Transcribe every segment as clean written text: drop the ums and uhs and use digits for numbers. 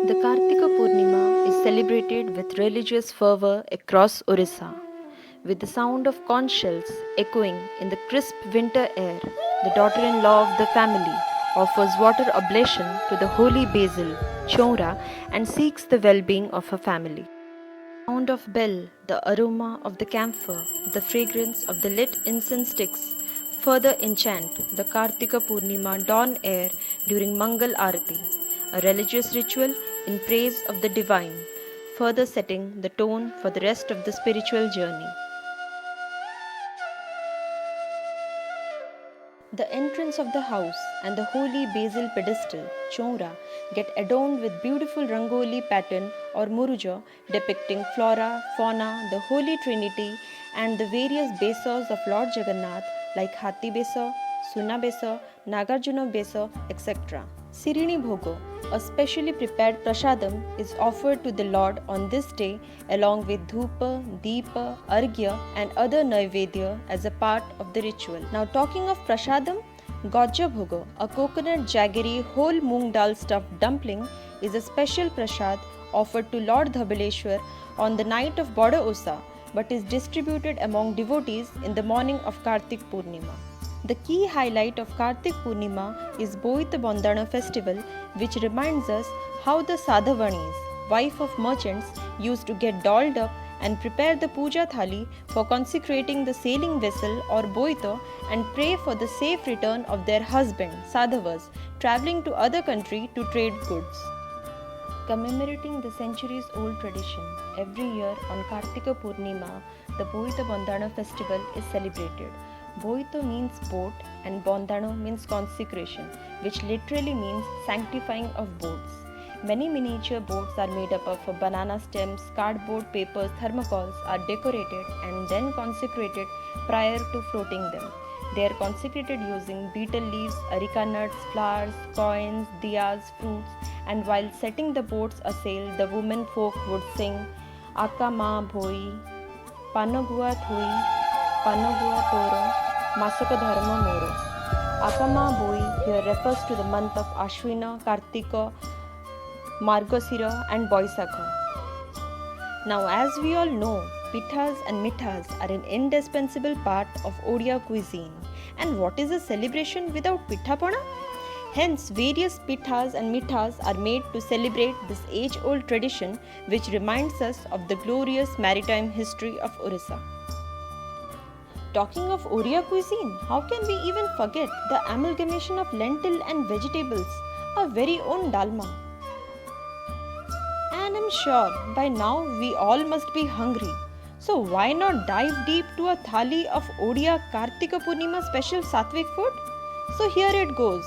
The Kartika Purnima is celebrated with religious fervor across Orissa. With the sound of conch shells echoing in the crisp winter air, the daughter in law of the family offers water oblation to the holy basil, Chaura, and seeks the well being of her family. The sound of bell, the aroma of the camphor, the fragrance of the lit incense sticks further enchant the Kartika Purnima dawn air during Mangal Arati, a religious ritual in praise of the divine, further setting the tone for the rest of the spiritual journey. The entrance of the house and the holy basil pedestal, Chaura, get adorned with beautiful rangoli pattern or muruja depicting flora, fauna, the Holy Trinity, and the various besos of Lord Jagannath like Hathi Besa, Suna Besa, Nagarjuna Besa, etc. Sirini Bhogo, a specially prepared prasadam, is offered to the Lord on this day along with dhupa, deepa, arghya and other naivedya as a part of the ritual. Now talking of prasadam, Gojja Bhogo, a coconut jaggery whole moong dal stuffed dumpling, is a special prasad offered to Lord Dhabaleshwar on the night of Boda Osa but is distributed among devotees in the morning of Kartik Purnima. The key highlight of Kartik Purnima is Boita Bondana festival, which reminds us how the Sadhavanis, wife of merchants, used to get dolled up and prepare the puja thali for consecrating the sailing vessel or boita and pray for the safe return of their husband, Sadhavas, travelling to other country to trade goods. Commemorating the centuries-old tradition, every year on Kartika Purnima, the Boita Bondana festival is celebrated. Boito means boat and Bondano means consecration, which literally means sanctifying of boats. Many miniature boats are made up of banana stems, cardboard, papers, thermocols are decorated and then consecrated prior to floating them. They are consecrated using betel leaves, areca nuts, flowers, coins, diyas, fruits, and while setting the boats asail, the women folk would sing Aka Ma Bhoi, Panagua Thui, Panagua Toro, Masaka Dharma Moro. Akama Boi here refers to the month of Ashwina, Kartika, Margasira and Boisakha. Now as we all know, pithas and mithas are an indispensable part of Odia cuisine. And what is a celebration without pithapana? Hence, various pithas and mithas are made to celebrate this age-old tradition which reminds us of the glorious maritime history of Orissa. Talking of Oriya cuisine, how can we even forget the amalgamation of lentil and vegetables, our very own dalma? And I'm sure by now we all must be hungry. So why not dive deep to a thali of Odia Kartika Purnima special Sattvic food? So here it goes.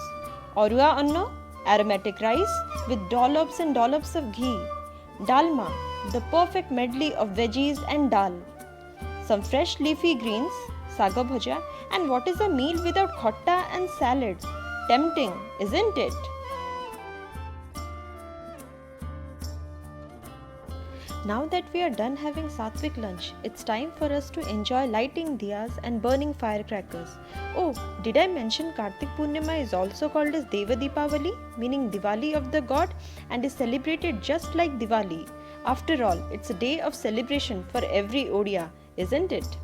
Orua Anna, aromatic rice with dollops and dollops of ghee. Dalma, the perfect medley of veggies and dal. Some fresh leafy greens, saga bhaja, and what is a meal without khotta and salad? Tempting, isn't it? Now that we are done having Sattvic lunch, it's time for us to enjoy lighting diyas and burning firecrackers. Oh, did I mention Kartik Purnima is also called as Deva Deepavali, meaning Diwali of the god, and is celebrated just like Diwali. After all, it's a day of celebration for every Odia, isn't it?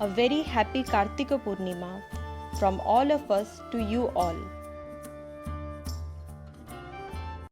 A very happy Kartika Purnima from all of us to you all.